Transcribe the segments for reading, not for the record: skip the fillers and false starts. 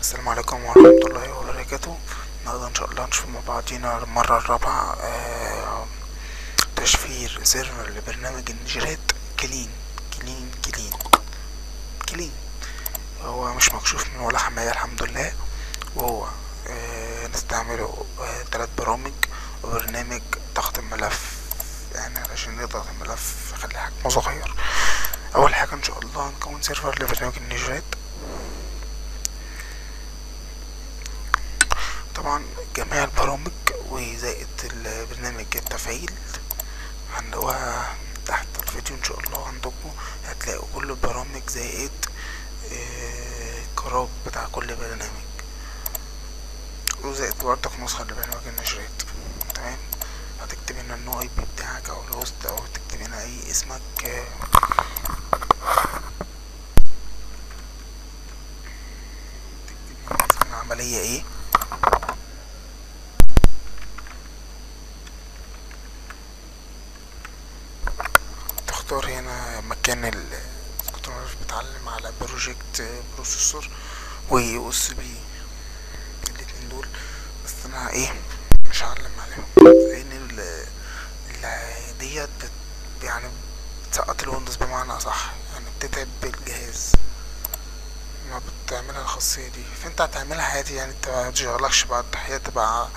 السلام عليكم ورحمة الله وبركاته. النهاردة إن شاء الله هنشوف مع بعضينا المرة الرابعة تشفير سيرفر لبرنامج النشرات كلين. هو مش مكشوف من ولا حماية الحمد لله، وهو نستعمله 3 برامج وبرنامج ضغط الملف، يعني علشان نضغط الملف يخلي حجمه صغير. أول حاجة إن شاء الله هنكون سيرفر لبرنامج النشرات. طبعا جميع البرامج وزائد البرنامج التفعيل هنلاقوها تحت الفيديو ان شاء الله عندكم، هتلاقوا كل البرامج زائد الكراب بتاع كل برنامج، وزائد برضك نسخة لبرنامج النشرات. تمام، هتكتب هنا النوع IP بتاعك او الهوست، او تكتب هنا اي اسمك تكتب هنا اسم العملية ايه، تختار هنا مكان كنت بتعلم على بروجكت بروسيسور ويو اس بي، الاتنين دول بس انا مش هعلم عليهم لان ديت يعني بتسقط الويندوز بمعنى اصح، يعني بتتعب بالجهاز ما بتعملها الخاصية دي، فانت هتعملها عادي، يعني انت متشغلكش بعد التحية تبقى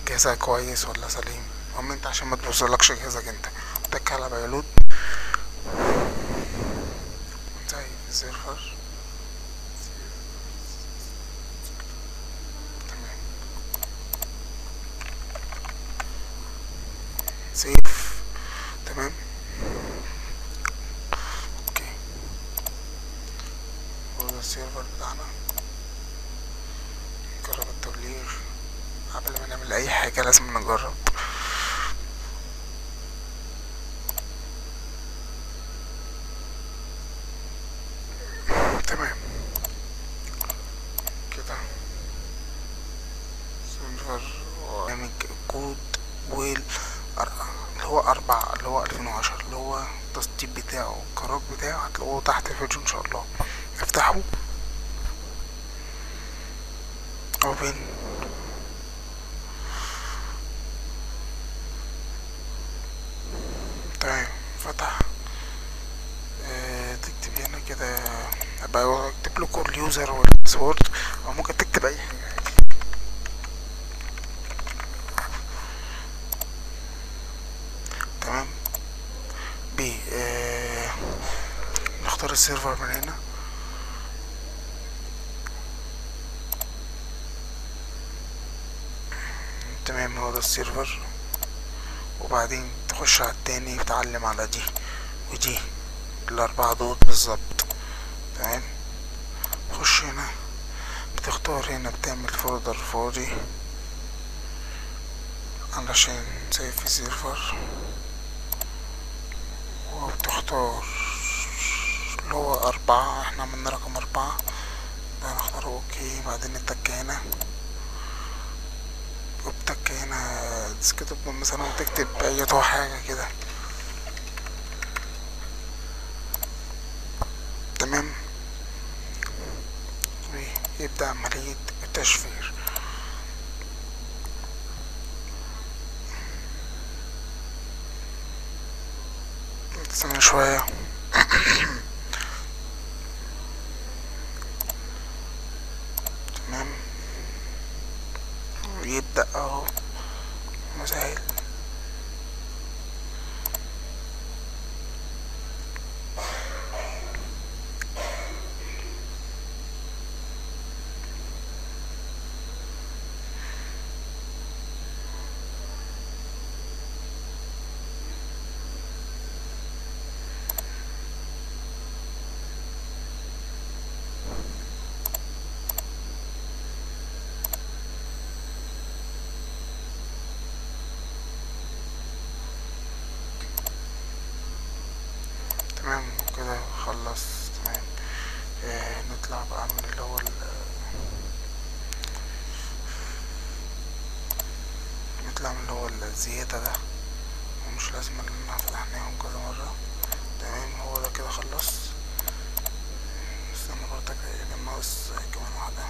جهازك كويس ولا سليم. المهم انت عشان ما تبوظلكش جهازك انت تك على بيلود زي سيرفر. تمام، سيف. تمام، اوكي، هو ده السيرفر بتاعنا. نجرب التبليغ. قبل ما نعمل اي حاجة لازم نجرب. تمام كده سيرفر برنامج كود ويل اللي هو 4 اللي هو 2010 اللي هو التسطيب بتاعه الكراك بتاعه هتلاقوه تحت الفيديو ان شاء الله. افتحه اوبن. تمام، فتح. تكتب هنا كده بقى، اكتب له كل اليوزر والباسورد، او ممكن تكتب اي حاجه عادي. تمام، ب نختار السيرفر من هنا. تمام، هو ده السيرفر، وبعدين تخش على التاني تتعلم على دي ودي الاربعة دول بالظبط. تمام، تخش هنا بتختار هنا بتعمل فولدر فاضي علشان سيف سيرفر، وبتختار اللي هو 4، احنا عملنا رقم 4 ده هنختار اوكي. بعدين التكة هنا وبتكة هنا ديسكتوب مثلا، وتكتب اي حاجة كده. تمام، ويبدأ عملية التشفير. استنى شوية. تمام، ويبدأ اهو مسائل. تمام كده خلص. تمام، نطلع بقى من اللي هو نطلع من اللي هو الزيادة ده، ومش لازم ان احنا فتحناهم كذا مرة. تمام، هو ده كده خلص. استنى برضك، ناقص كمان واحدة.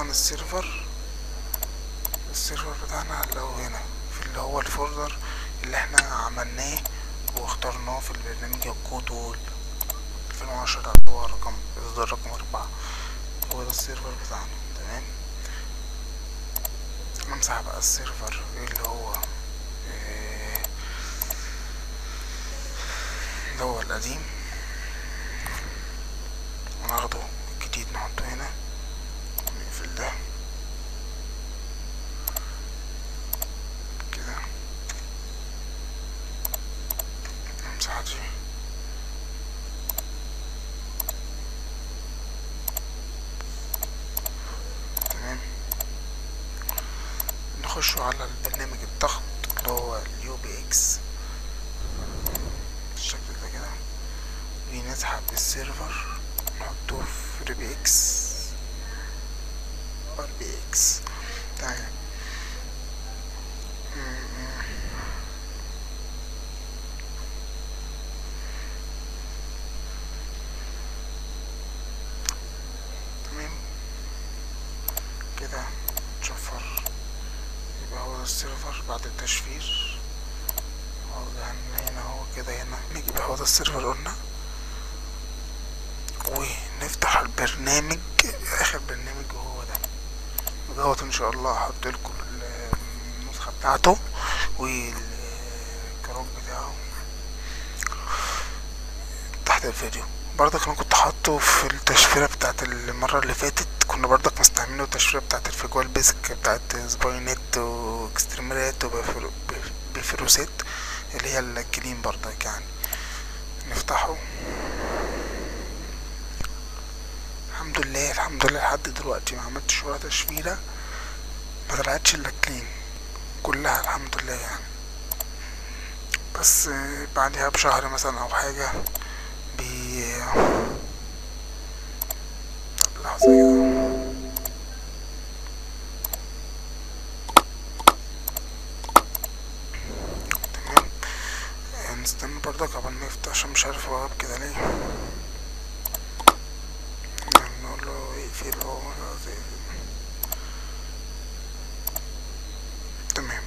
طبعا السيرفر بتاعنا لو هنا في اللي هو الفولدر اللي احنا عملناه واخترناه في البرنامج الكود وول 2010 اللي هو اصدار رقم 4. هو ده السيرفر بتاعنا. تمام. نمسح بقى السيرفر اللي هو القديم، وناخده الجديد نحطه هنا، نقفل ده كده، نمسح دي. تمام. نخشوا على البرنامج الضغط اللي هو اليو بي اكس بالشكل ده كده، ونسحب السيرفر نحطه في ار بي اكس. تمام. تمام كده نشفر، يبقى هو ده السيرفر بعد التشفير. هنا هو كده، هنا نجيب هو ده السيرفر قلنا، ونفتح البرنامج، اخر برنامج وهو ده دوت. ان شاء الله هحط لكم النسخه بتاعته والكروب بتاعه تحت الفيديو. برضك انا كنت حاطه في التشفيره بتاعت المره اللي فاتت، كنا برضك مستعملين التشفيره بتاعت الفيجوال بيسك بتاعت سباينت واكستريمرات وبفيروسات اللي هي الكليم برضك يعني. نفتحه. الحمد لله لحد دلوقتي ما عملتش ولا تشفيره، ما طلعتش الا كلين كلها الحمد لله يعني. بس بعدها بشهر مثلا او حاجه لحظه كده. تمام. نستنى برضك قبل ما يفتح عشان مش عارف هو كده ليه. نقول له يقفل، هو تمام.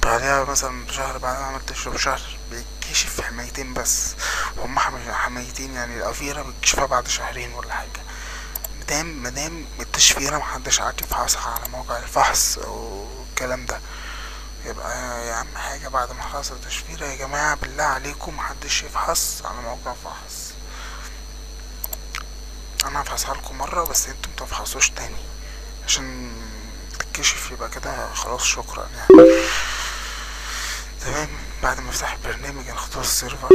بعدها مثلا بشهر، بعد ما عملت بشهر بيتكشف حمايتين بس، وهم حمايتين يعني. الأفيرة بتكشفها بعد شهرين ولا حاجة، مادام التشفيرة محدش عارف يفحصها على موقع الفحص أو الكلام ده. يبقى يا عم حاجة بعد ما خلص التشفيرة يا جماعة بالله عليكم محدش يفحص على موقع فحص. أنا هفحصها لكم مرة بس انتوا متفحصوش تاني عشان تتكشف، يبقى كده خلاص شكرا يعني. تمام. بعد ما افتح البرنامج هنختار السيرفر،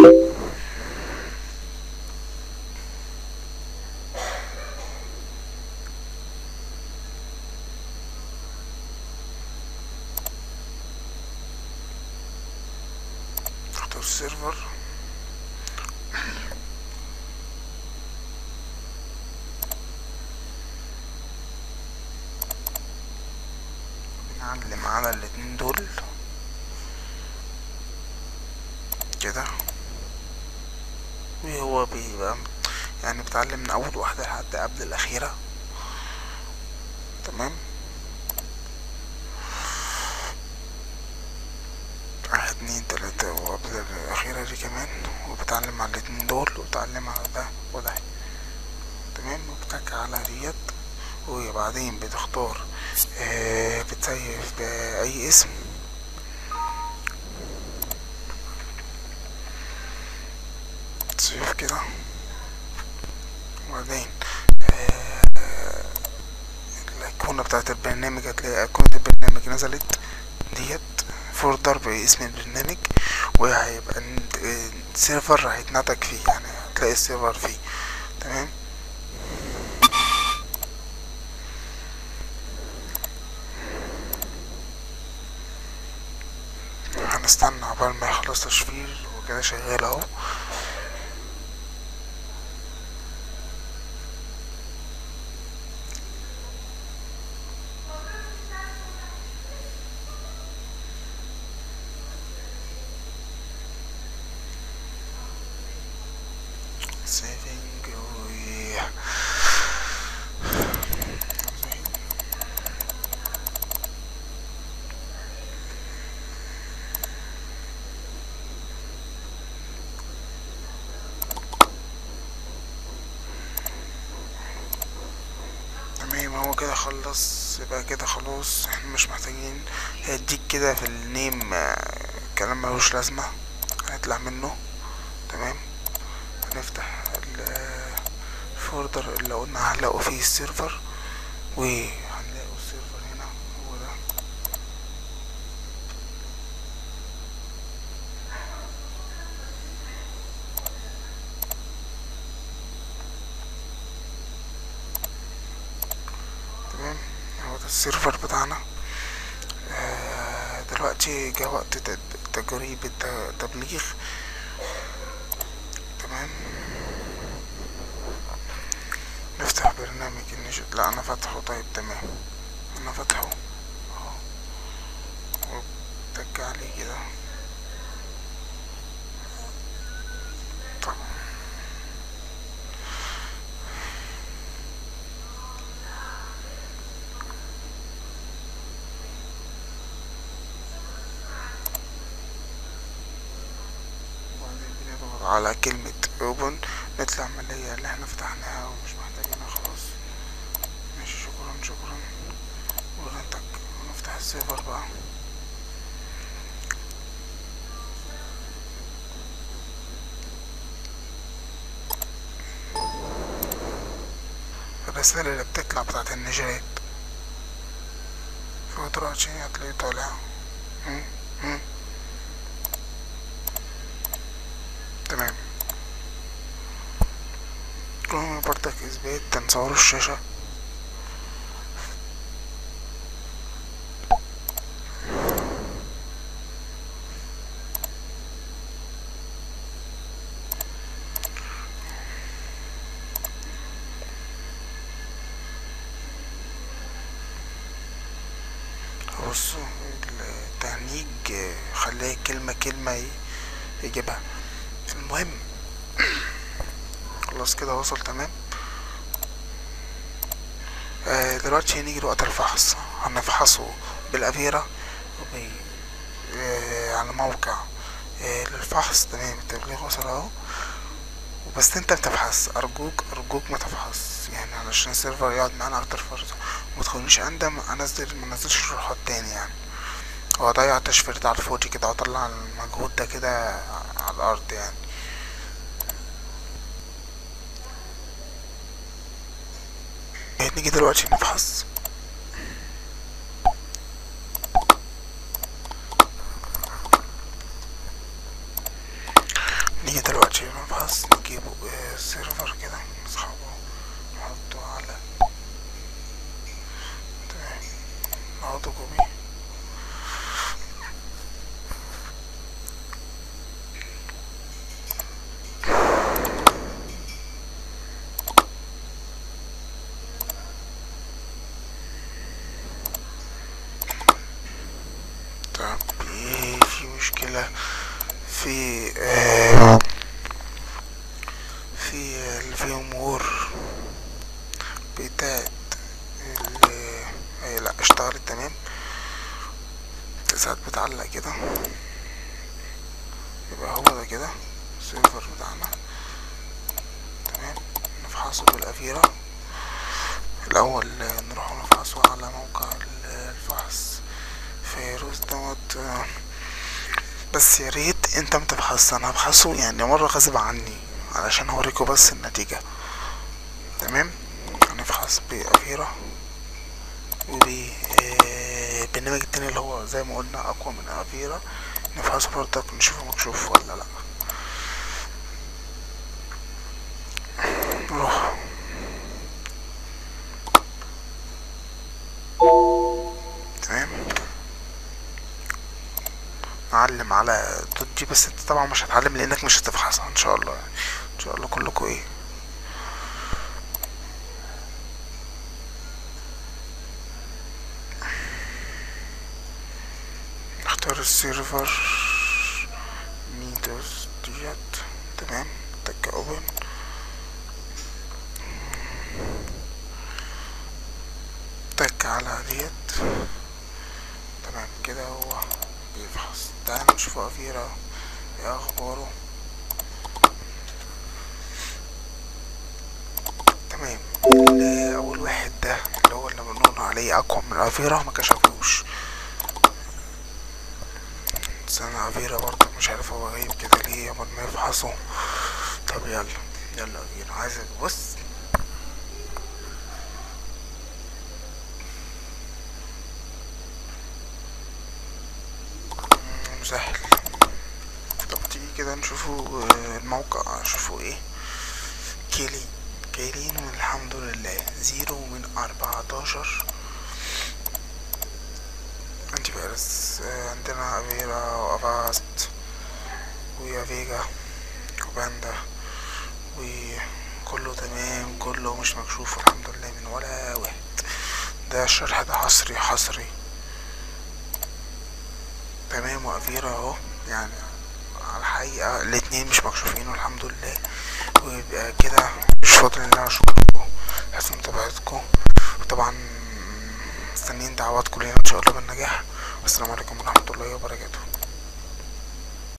اختار السيرفر. بنعلم على الاتنين دول كده، وهو بيبقى يعني بتعلم من اول واحدة لحد قبل الاخيرة. تمام. 1 2 3 وقبل الاخيرة دي كمان، وبتعلم على الاتنين دول وبتعلم على ده وده. تمام. وبتك على ديت، وبعدين بتختار بتسيف بأي اسم. تسيف كده، وبعدين الأيقونة بتاعت البرنامج، هتلاقي أيقونة البرنامج نزلت ديت فولدر باسم البرنامج، وهيبقى السيرفر هيتنتج فيه يعني، هتلاقي السيرفر فيه. تمام. هنستنى عقبال ما يخلص تشفير، وكده شغال اهو. سيفنج ما هو كده خلص، يبقى كده خلاص احنا مش محتاجين. هيديك كده في النيم كلام ملوش لازمة هنطلع منه. تمام. هنفتح الفولدر اللي قلنا هنلاقوا فيه السيرفر، وهنلاقوا السيرفر هنا هو ده. تمام، هو ده السيرفر بتاعنا. دلوقتي جه وقت تجريب التبليغ. تمام. نفتح برنامج النشط. لا انا فاتحه. طيب تمام، انا فاتحه اهو، وتك عليه كده. طب وبعدين بنضغط على كلمة اوبن، نطلع من اللي احنا فتحناها ومش محتاجينها خلاص. ماشي، شكرا شكرا. ونتك ونفتح السيرفر بقى. الرسالة اللي بتطلع بتاعت النشرات في فترة عشان هتلاقيه طالع. تمام. كلهم برضك اثبات تنصوروا الشاشة. بصوا التهنيج خلاه كلمة كلمة يجيبها. المهم خلاص كده وصل. تمام. دلوقتي هنيجي لوقت الفحص. هنفحصه بالأفيرا على موقع للفحص. تمام، التبليغ وصل اهو. بس انت بتفحص، ارجوك ما تفحص يعني علشان السيرفر يقعد معانا اكتر فرصة. ومتخلونيش اندم منزلش شروحات تاني يعني. هو ضيع تشفيرات على الفاضي كده، وطلع المجهود ده كده على الارض يعني. نيجي دلوقتي نفحص. نجيبه سيرفر كده نسحبه نحطه على. تمام، نحطه كوبي. طب ايه في مشكلة في الفيمور بتاعت لا اشتغلت. تمام، ساعات بتعلق كده. يبقى هو ده كده السيرفر بتاعنا. تمام، نفحصه بالأفيرا الأول. نروح نفحصه على موقع الفحص فيروز دوت. بس يا ريت انت متفحص، انا هبحثه يعني مرة غصب عني علشان اوريكم بس النتيجة. تمام، هنفحص بأفيرا وبالبرنامج التاني اللي هو زي ما قلنا اقوى من افيرا. نفحصه برضك نشوفه مكشوف ولا لا. نروح تمام، نعلم على دوت دي. بس انت طبعا مش هتعلم لانك مش هتفحصها ان شاء الله يعني. ان شاء الله كلكم ايه نختار السيرفر ميتوس ديت. تمام، تك اوبن. تك على ديت. تمام كده هو بيفحص. تعالى نشوف افيرا ايه اخباره. تمام، اول واحد ده اللي هو احنا بنقول عليه اقوى من افيرا ما كشفوش. بس انا افيرا برضه مش عارف هو غايب كده ليه قبل ما يفحصه. طب يلا يلا افيرا، عايزك بص. مسهل. طب تيجي كده نشوفوا الموقع، نشوفوا ايه. كيلين الحمد لله 0/14 انتي فيروس. عندنا افيرا وافاست ويافيجا وباندا، وكله تمام، كله مش مكشوف الحمد لله من ولا واحد. ده الشرح ده حصري تمام. وافيرا اهو يعني على الحقيقة الاتنين مش مكشوفين والحمد لله. ويبقى كده مش فاضل ان انا اشكركم حسن متابعتكم، وطبعا مستنيين دعواتكم لينا ان شاء الله بالنجاح. والسلام عليكم ورحمة الله وبركاته.